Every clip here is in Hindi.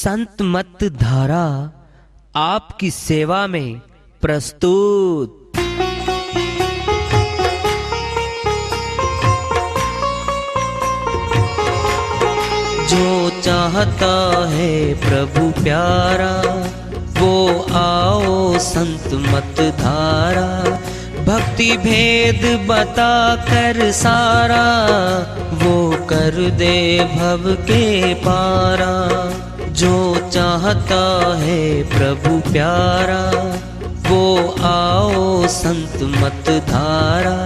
संत मत धारा आपकी सेवा में प्रस्तुत। जो चाहता है प्रभु प्यारा वो आओ संत मत धारा। भक्ति भेद बता कर सारा वो कर दे भव के पारा। जो चाहता है प्रभु प्यारा वो आओ संत मत धारा।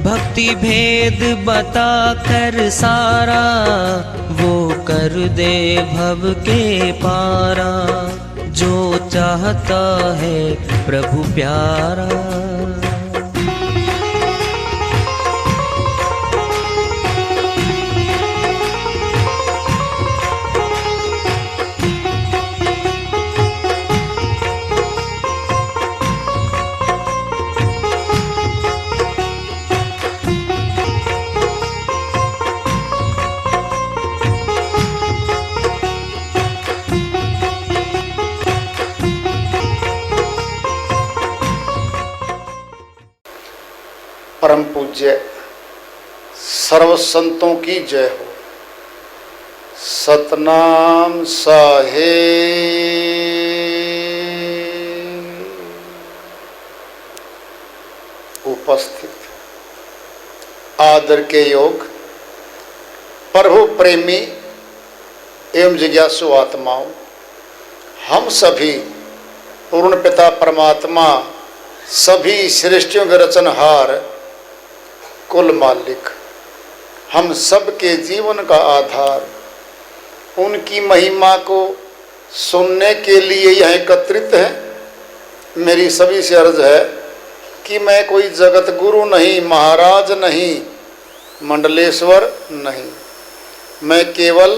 भक्ति भेद बता कर सारा वो कर दे भव के पारा। जो चाहता है प्रभु प्यारा। परम पूज्य सर्व संतों की जय हो। सतनाम साहेब। उपस्थित आदर के योग प्रभु प्रेमी एवं जिज्ञासु आत्माओं, हम सभी पूर्ण पिता परमात्मा सभी सृष्टियों के रचनहार कुल मालिक, हम सब के जीवन का आधार, उनकी महिमा को सुनने के लिए यहाँ एकत्रित हैं। मेरी सभी से अर्ज है कि मैं कोई जगत गुरु नहीं, महाराज नहीं, मंडलेश्वर नहीं, मैं केवल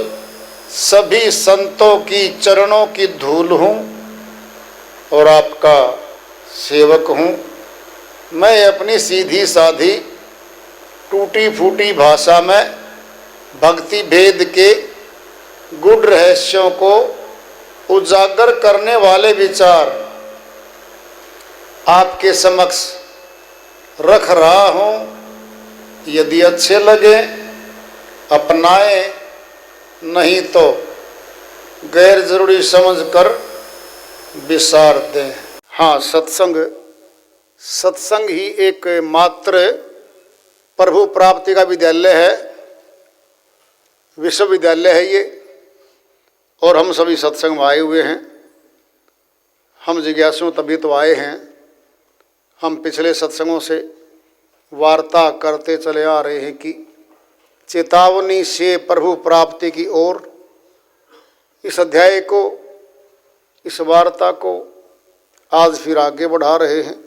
सभी संतों की चरणों की धूल हूँ और आपका सेवक हूँ। मैं अपनी सीधी साधी टूटी फूटी भाषा में भक्ति भेद के गूढ़ रहस्यों को उजागर करने वाले विचार आपके समक्ष रख रहा हूँ। यदि अच्छे लगे अपनाएं, नहीं तो गैर जरूरी समझकर विसार दें। हाँ, सत्संग ही एक मात्र प्रभु प्राप्ति का विद्यालय है, विश्वविद्यालय है ये। और हम सभी सत्संग में आए हुए हैं। हम जिज्ञासु तभी तो आए हैं। हम पिछले सत्संगों से वार्ता करते चले आ रहे हैं कि चेतावनी से प्रभु प्राप्ति की ओर, इस अध्याय को, इस वार्ता को आज फिर आगे बढ़ा रहे हैं।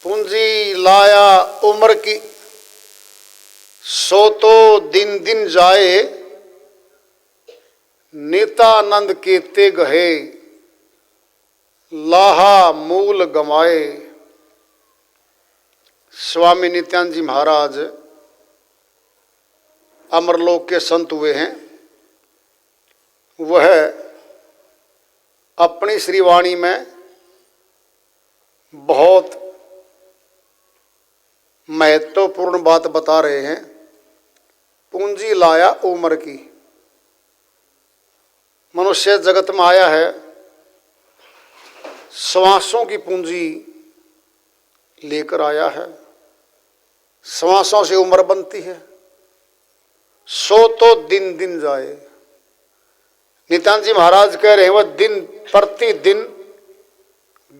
पूंजी लाया उम्र की सो तो दिन दिन जाए। नितानंद के ते गहे लाहा मूल गमाए। स्वामी नित्यानंद जी महाराज अमरलोक के संत हुए हैं। वह अपनी श्रीवाणी में बहुत महत्वपूर्ण बात बता रहे हैं। पूंजी लाया उम्र की। मनुष्य जगत में आया है श्वासों की पूंजी लेकर आया है। श्वासों से उम्र बनती है। सो तो दिन दिन जाए। नित्यानंद जी महाराज कह रहे हैं वह दिन प्रतिदिन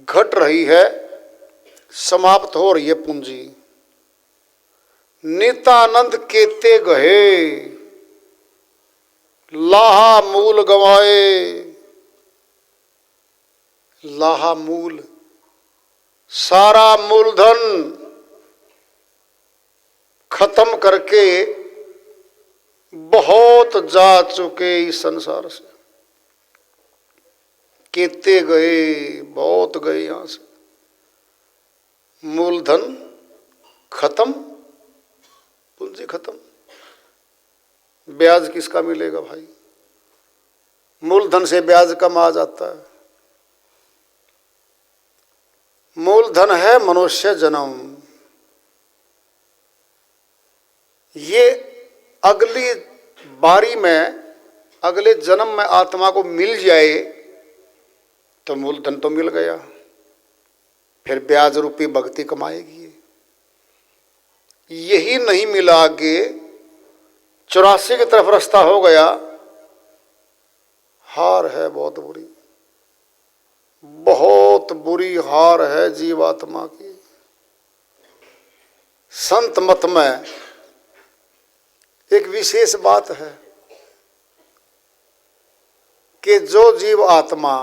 घट रही है, समाप्त हो रही है पूंजी। नितानंद केते गहे लाहा मूल गवाए। लाहा मूल, सारा मूलधन खत्म करके बहुत जा चुके इस संसार से। केते गए, बहुत गए यहां से। मूलधन खत्म, पूंजी खत्म। ब्याज किसका मिलेगा भाई? मूलधन से ब्याज कम आ जाता है। मूलधन है मनुष्य जन्म। ये अगली बारी में, अगले जन्म में आत्मा को मिल जाए तो मूलधन तो मिल गया, फिर ब्याज रूपी भक्ति कमाएगी। यही नहीं मिला, आगे 84 की तरफ रास्ता हो गया। हार है बहुत बुरी, बहुत बुरी हार है जीवात्मा की। संत मत में एक विशेष बात है कि जो जीव आत्मा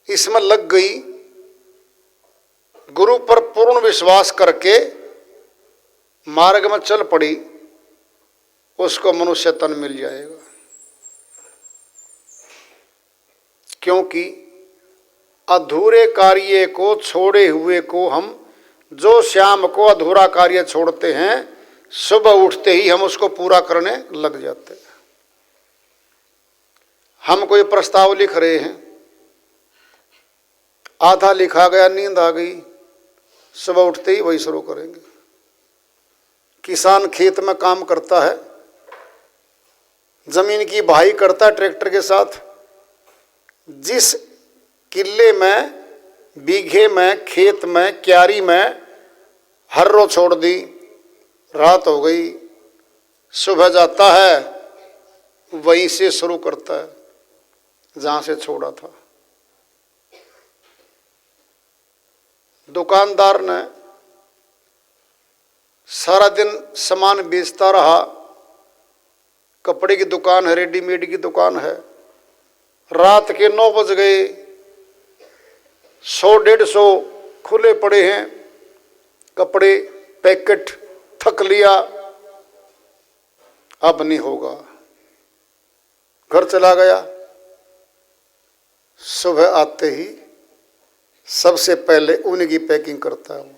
इसमें लग गई, गुरु पर पूर्ण विश्वास करके मार्ग में चल पड़ी, उसको मनुष्य तन मिल जाएगा। क्योंकि अधूरे कार्य को छोड़े हुए को हम, जो शाम को अधूरा कार्य छोड़ते हैं, सुबह उठते ही हम उसको पूरा करने लग जाते हैं। हम कोई प्रस्ताव लिख रहे हैं, आधा लिखा गया, नींद आ गई, सुबह उठते ही वही शुरू करेंगे। किसान खेत में काम करता है, जमीन की भाई करता है ट्रैक्टर के साथ। जिस किले में, बीघे में, खेत में, क्यारी में हर्रो छोड़ दी, रात हो गई, सुबह जाता है, वहीं से शुरू करता है जहां से छोड़ा था। दुकानदार ने सारा दिन सामान बेचता रहा, कपड़े की दुकान है, रेडीमेड की दुकान है। रात के 9 बज गए, 100-150 खुले पड़े हैं कपड़े, पैकेट, थक लिया, अब नहीं होगा, घर चला गया। सुबह आते ही सबसे पहले उनकी पैकिंग करता है वो।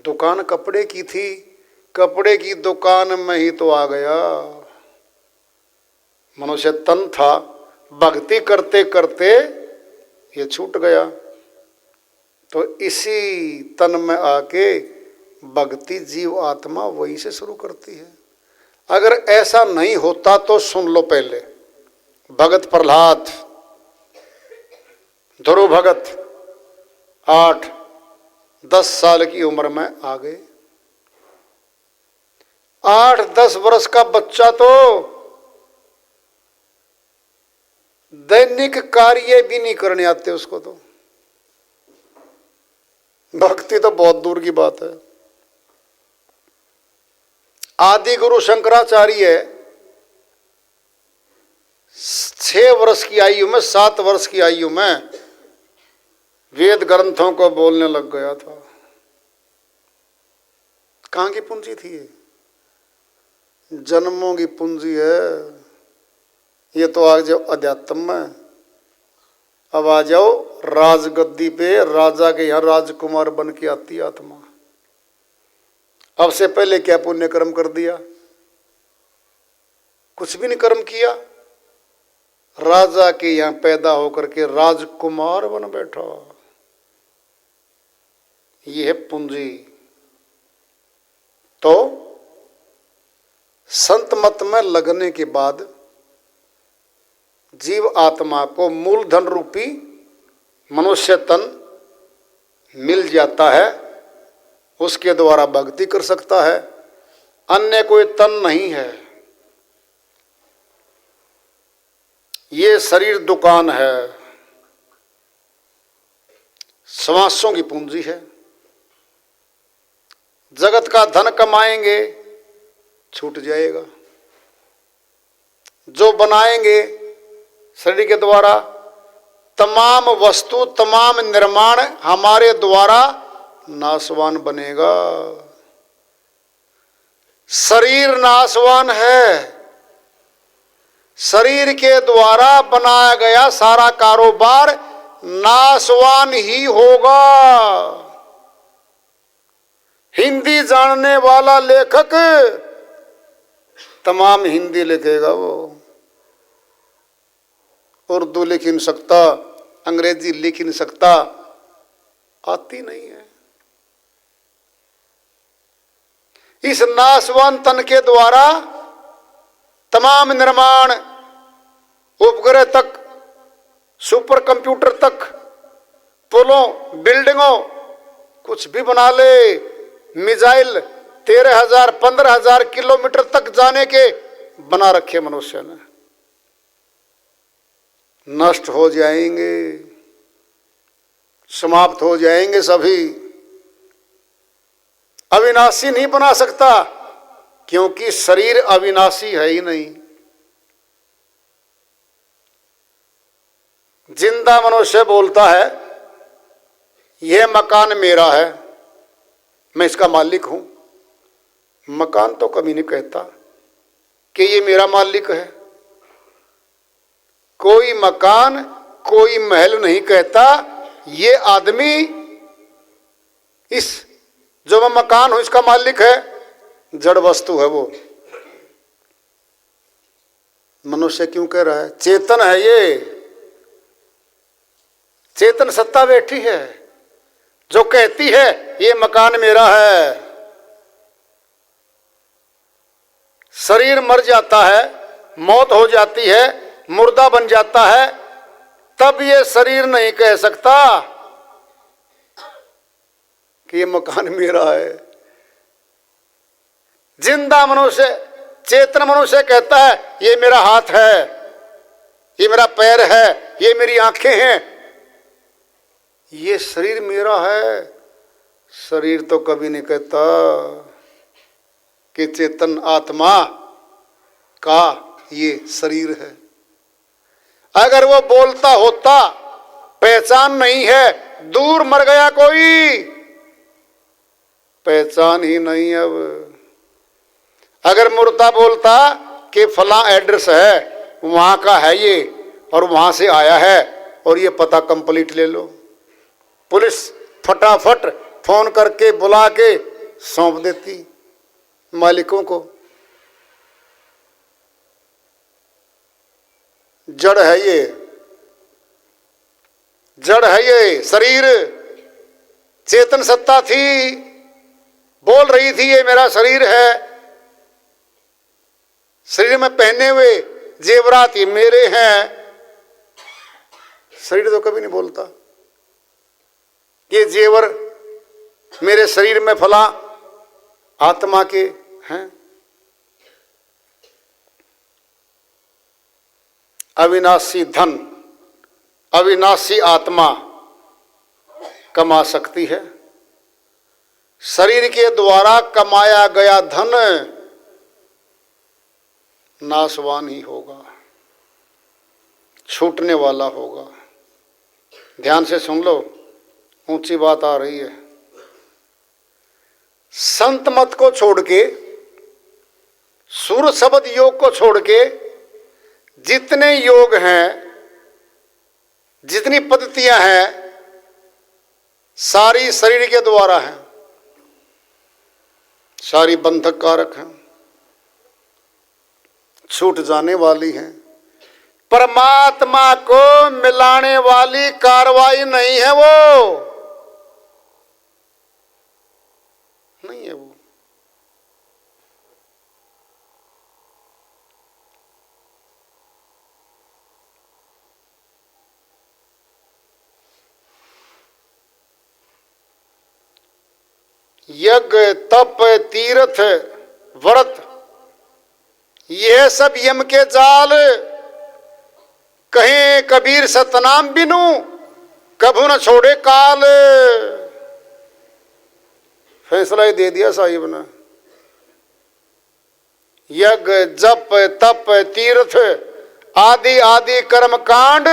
दुकान कपड़े की थी, कपड़े की दुकान में ही तो आ गया। मनुष्य तन था, भक्ति करते करते ये छूट गया, तो इसी तन में आके भक्ति जीव आत्मा वहीं से शुरू करती है। अगर ऐसा नहीं होता तो सुन लो, पहले भगत प्रहलाद, ध्रुव भगत 8-10 साल की उम्र में आ गए। 8-10 वर्ष का बच्चा तो दैनिक कार्य भी नहीं करने आते उसको, तो भक्ति तो बहुत दूर की बात है। आदि गुरु शंकराचार्य 6 वर्ष की आयु में, 7 वर्ष की आयु में वेद ग्रंथों को बोलने लग गया था। कहां की पूंजी थी ये? जन्मों की पूंजी है। ये तो आ जाओ अध्यात्म में, अब आ जाओ राजगद्दी पे, राजा के यहाँ राजकुमार बन के आती आत्मा। अब से पहले क्या पुण्य कर्म कर दिया? कुछ भी नहीं कर्म किया, राजा के यहाँ पैदा होकर के राजकुमार बन बैठा। ये है पूंजी। तो संत मत में लगने के बाद जीव आत्मा को मूलधन रूपी मनुष्य तन मिल जाता है, उसके द्वारा भक्ति कर सकता है। अन्य कोई तन नहीं है। ये शरीर दुकान है, श्वासों की पूंजी है। जगत का धन कमाएंगे, छूट जाएगा। जो बनाएंगे शरीर के द्वारा, तमाम वस्तु, तमाम निर्माण हमारे द्वारा नाशवान बनेगा। शरीर नाशवान है। शरीर के द्वारा बनाया गया सारा कारोबार नाशवान ही होगा। हिंदी जानने वाला लेखक तमाम हिंदी लिखेगा वो, उर्दू लिख ही नहीं सकता, अंग्रेजी लिख ही नहीं सकता, आती नहीं है। इस नाशवान तन के द्वारा तमाम निर्माण, उपग्रह तक, सुपर कंप्यूटर तक, पुलों, बिल्डिंगों, कुछ भी बना ले, मिसाइल 13,000 15,000 किलोमीटर तक जाने के बना रखे मनुष्य ने, नष्ट हो जाएंगे, समाप्त हो जाएंगे सभी। अविनाशी नहीं बना सकता, क्योंकि शरीर अविनाशी है ही नहीं। जिंदा मनुष्य बोलता है यह मकान मेरा है, मैं इसका मालिक हूं। मकान तो कभी नहीं कहता कि ये मेरा मालिक है। कोई मकान, कोई महल नहीं कहता ये आदमी, इस जो मैं मकान हूं इसका मालिक है। जड़ वस्तु है वो। मनुष्य क्यों कह रहा है चेतन है ये, चेतन सत्ता बैठी है जो कहती है ये मकान मेरा है। शरीर मर जाता है, मौत हो जाती है, मुर्दा बन जाता है, तब ये शरीर नहीं कह सकता कि ये मकान मेरा है। जिंदा मनुष्य, चेतन मनुष्य कहता है ये मेरा हाथ है, ये मेरा पैर है, ये मेरी आंखें हैं, ये शरीर मेरा है। शरीर तो कभी नहीं कहता कि चेतन आत्मा का ये शरीर है। अगर वो बोलता होता, पहचान नहीं है, दूर मर गया कोई, पहचान ही नहीं अब। अगर मुर्दा बोलता कि फलां एड्रेस है, वहां का है ये और वहां से आया है और ये पता कंप्लीट ले लो, पुलिस फटाफट फोन करके बुला के सौंप देती मालिकों को। जड़ है ये, जड़ है ये शरीर। चेतन सत्ता थी, बोल रही थी ये मेरा शरीर है, शरीर में पहने हुए जेवरात ये मेरे हैं। शरीर तो कभी नहीं बोलता ये जेवर मेरे शरीर में फला आत्मा के हैं। अविनाशी धन, अविनाशी आत्मा कमा सकती है। शरीर के द्वारा कमाया गया धन नाशवान ही होगा, छूटने वाला होगा। ध्यान से सुन लो, ऊंची बात आ रही है। संत मत को छोड़ के, सूर शब्द योग को छोड़ के जितने योग हैं, जितनी पद्धतियां हैं, सारी शरीर के द्वारा हैं, सारी बंधक कारक हैं, छूट जाने वाली हैं। परमात्मा को मिलाने वाली कार्रवाई नहीं है वो, नहीं है वो। यज्ञ, तप, तीर्थ, व्रत, यह सब यम के जाल। कहें कबीर सतनाम बिनु कभू न छोड़े काल। फैसला ही दे दिया साहिब ने। यज्ञ, जप, तप, तीर्थ आदि आदि कर्म कांड,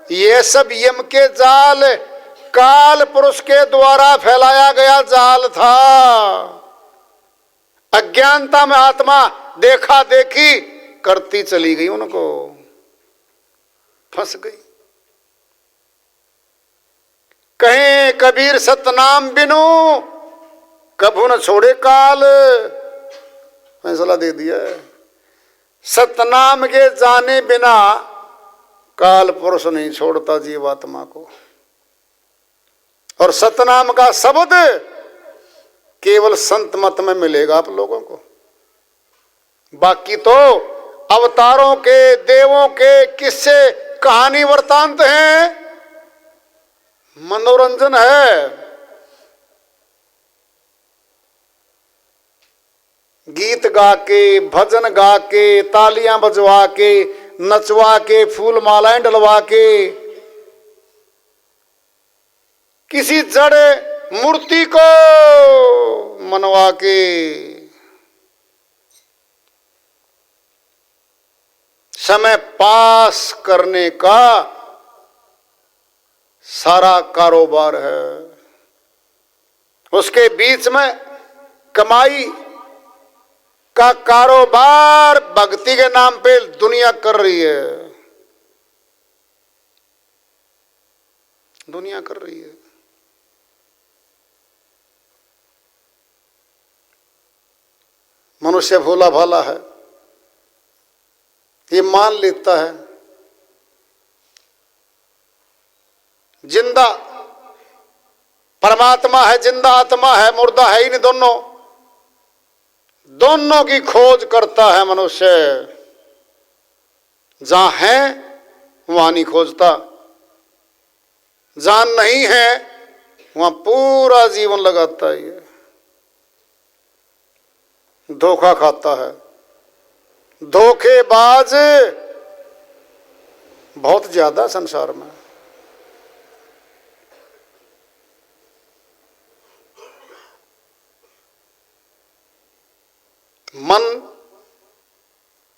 ये सब यम के जाल, काल पुरुष के द्वारा फैलाया गया जाल था। अज्ञानता में आत्मा देखा देखी करती चली गई, उनको फंस गई। कहें कबीर सतनाम बिनु कभू न छोड़े काल, फैसला दे दिया है। सतनाम के जाने बिना काल पुरुष नहीं छोड़ता जीवात्मा को। और सतनाम का शब्द केवल संत मत में मिलेगा आप लोगों को। बाकी तो अवतारों के, देवों के किस्से, कहानी, वृतांत हैं, मनोरंजन है। गीत गा के, भजन गा के, तालियां बजवा के, नचवा के, फूल मालाएं डलवा के, किसी जड़ मूर्ति को मनवा के समय पास करने का सारा कारोबार है। उसके बीच में कमाई का कारोबार भक्ति के नाम पे दुनिया कर रही है, दुनिया कर रही है। मनुष्य भोला भाला है, ये मान लेता है जिंदा परमात्मा है, जिंदा आत्मा है, मुर्दा है ही नहीं। दोनों दोनों की खोज करता है मनुष्य। जहां है वहां नहीं खोजता, जहां नहीं है वहां पूरा जीवन लगाता है। धोखा खाता है। धोखेबाज बहुत ज्यादा संसार में। मन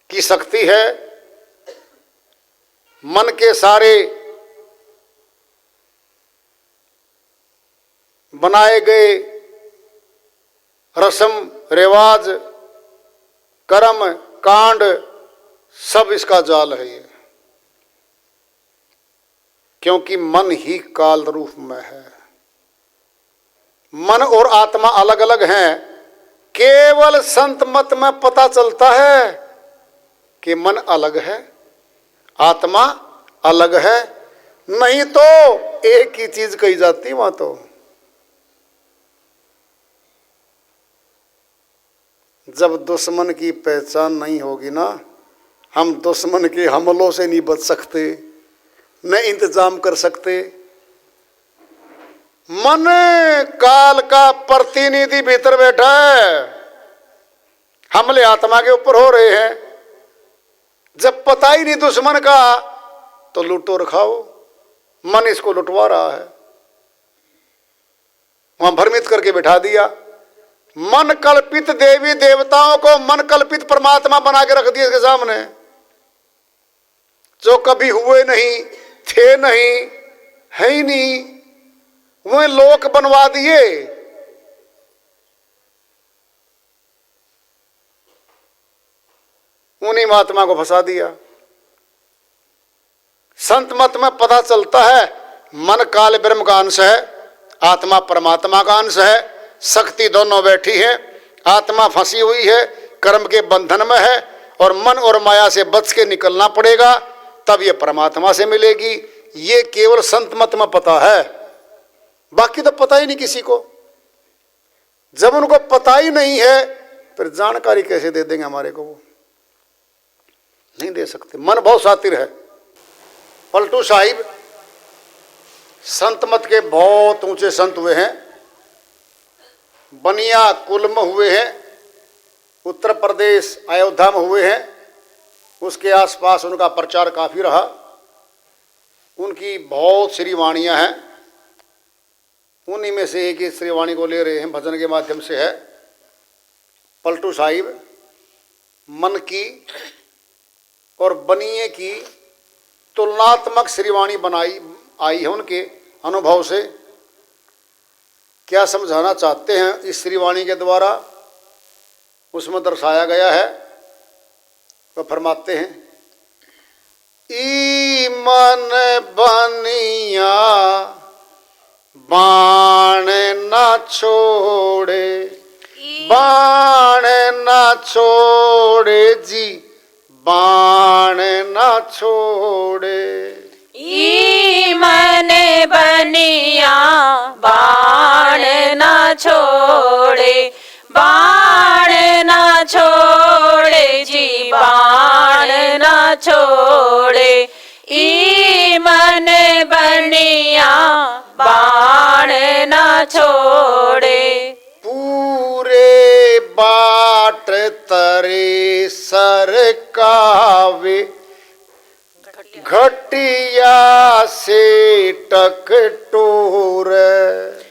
की शक्ति है, मन के सारे बनाए गए रस्म रिवाज, कर्म कांड सब इसका जाल है ये। क्योंकि मन ही काल रूप में है। मन और आत्मा अलग अलग हैं। केवल संत मत में पता चलता है कि मन अलग है, आत्मा अलग है, नहीं तो एक ही चीज कही जाती वहां तो। जब दुश्मन की पहचान नहीं होगी ना, हम दुश्मन के हमलों से नहीं बच सकते, न इंतजाम कर सकते। मन काल का प्रतिनिधि भीतर बैठा है, हमले आत्मा के ऊपर हो रहे हैं। जब पता ही नहीं दुश्मन का तो लूटो और खाओ। मन इसको लुटवा रहा है, वहां भ्रमित करके बिठा दिया। मन कल्पित देवी देवताओं को मन कल्पित परमात्मा बना के रख दिया इसके सामने, जो कभी हुए नहीं, थे नहीं, है ही नहीं। वह लोक बनवा दिए। उन्हीं महात्मा को फंसा दिया। संत मत में पता चलता है मन काल ब्रह्म का अंश है, आत्मा परमात्मा का अंश है। शक्ति दोनों बैठी है, आत्मा फंसी हुई है, कर्म के बंधन में है, और मन और माया से बच के निकलना पड़ेगा, तब ये परमात्मा से मिलेगी। ये केवल संत मत में पता है, बाकी तो पता ही नहीं किसी को। जब उनको पता ही नहीं है फिर जानकारी कैसे दे देंगे हमारे को? वो नहीं दे सकते। मन बहुत शातिर है। पलटू साहिब संत मत के बहुत ऊंचे संत हुए हैं, बनिया कुल में हुए हैं, उत्तर प्रदेश अयोध्या में हुए हैं, उसके आसपास उनका प्रचार काफी रहा। उनकी बहुत श्रीवाणियाँ हैं, उन्हीं में से एक ही श्रीवाणी को ले रहे हैं, भजन के माध्यम से है। पलटू साहिब मन की और बनिए की तुलनात्मक श्रीवाणी बनाई आई है उनके अनुभव से। क्या समझाना चाहते हैं इस श्रीवाणी के द्वारा उसमें दर्शाया गया है। तो फरमाते हैं, ई मन बनिया बाण ना छोड़े, बाण ना छोड़े जी, बाण ना छोड़े। ई मन बनिया बाण ना छोड़े, बाण ना छोड़े जी, बाण ना छोड़े। ई मन बनिया बाण ना छोड़े। पूरे बाट तरे सरकावे, घटिया से टकटोर।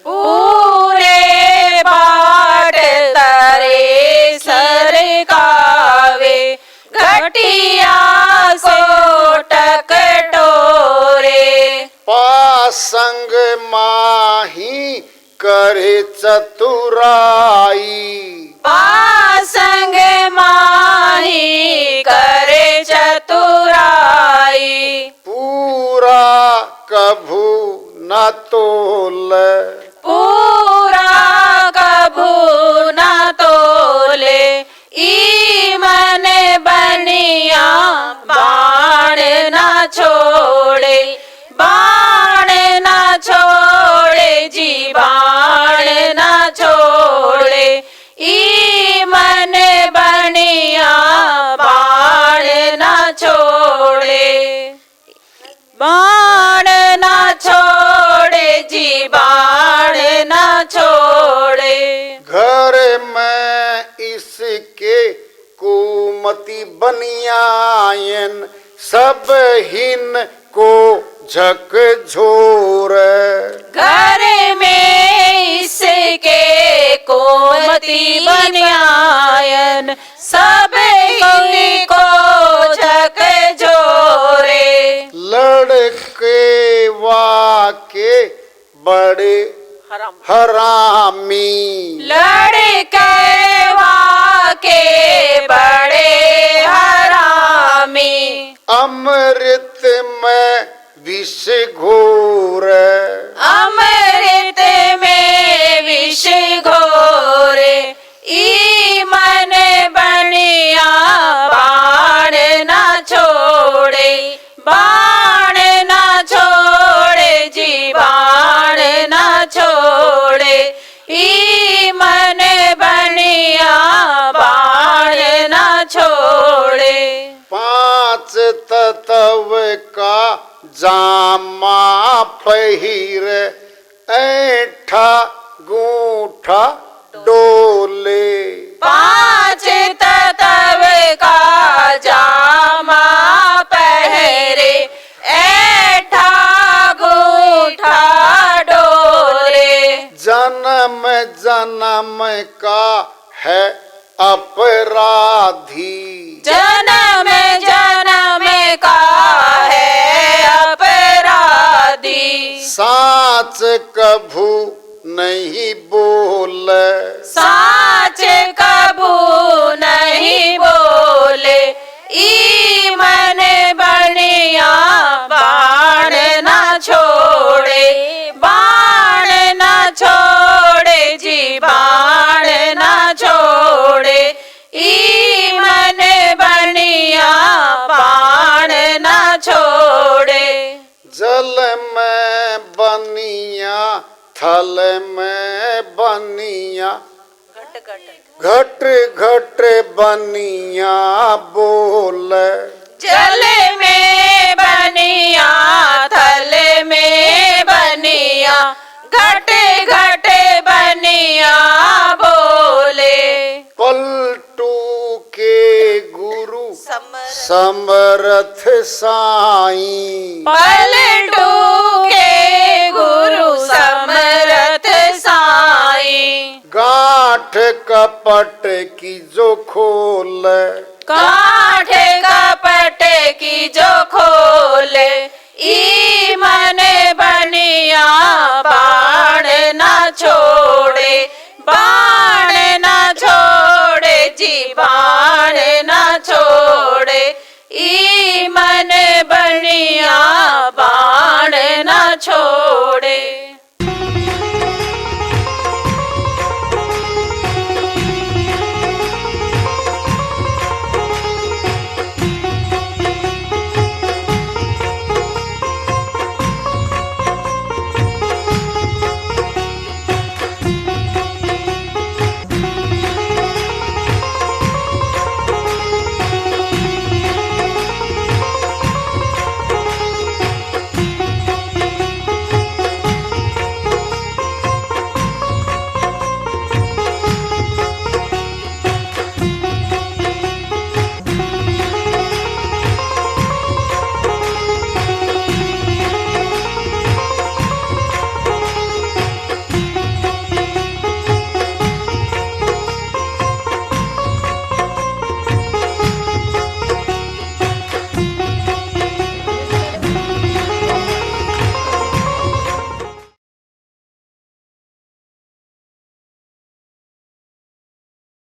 पूरे बाट तरे सरकावे, घटिया को टकटोरे। पासंग माही करे चतुराई, पासंग माही करे चतुराई। पूरा कभू न तोल, पूरा कभू न तोले। ई मन बनिया बाण ना छोड़े, बाण ना छोड़े जी, बाण ना छोड़े। ई मन बनिया बाण ना छोड़े, बाण ना छोड़े जी, बाण ना छोड़े। घर में इसके कुमति बनियायन, सब हिन को झकझोर। घर में इसके कोमती बनियायन, सब को झकझोरे। लड़के वाके बड़े हरामी, लड़के वाके बड़े हरामी। अमृत में विष घोर, अमृत में विष घोरे। ई मन बनिया बाण ना छोड़े, बाण ना छोड़े जी, बाण ना छोड़े। ई मन बनिया बाण ना छोड़े। पांच तत्व का जामा पहिर, ऐठा गूठा डोले। पांच तत्व का जामा पहरे, ऐठा गूठा डोले। जन्म जन्म का है अपराधी, जन्म जन्म का है अपराधी। साच कभू नहीं बोल, साच कभू नहीं बोले। ई मन बनिया बाण ना छोड़े, बाण ना छोड़े जी, बाण ना छोड़े। ई मन बनिया बाण ना छोड़े। जल में बनिया, थल में बनिया, घट घट बनिया बोल। जल में बनिया, थल में बनिया, घट घट बनिया बोले। पलटू के गुरु समरथ साईं, पलटू के गुरु समरथ साईं। गांठ कपट की जो खोल, गांठ कपट की जो खोले। ई मन बनिया बाण ना छोड़े, बाण ना छोड़े जी, बाण ना छोड़े। ई मन बनिया बाण ना छोड़े।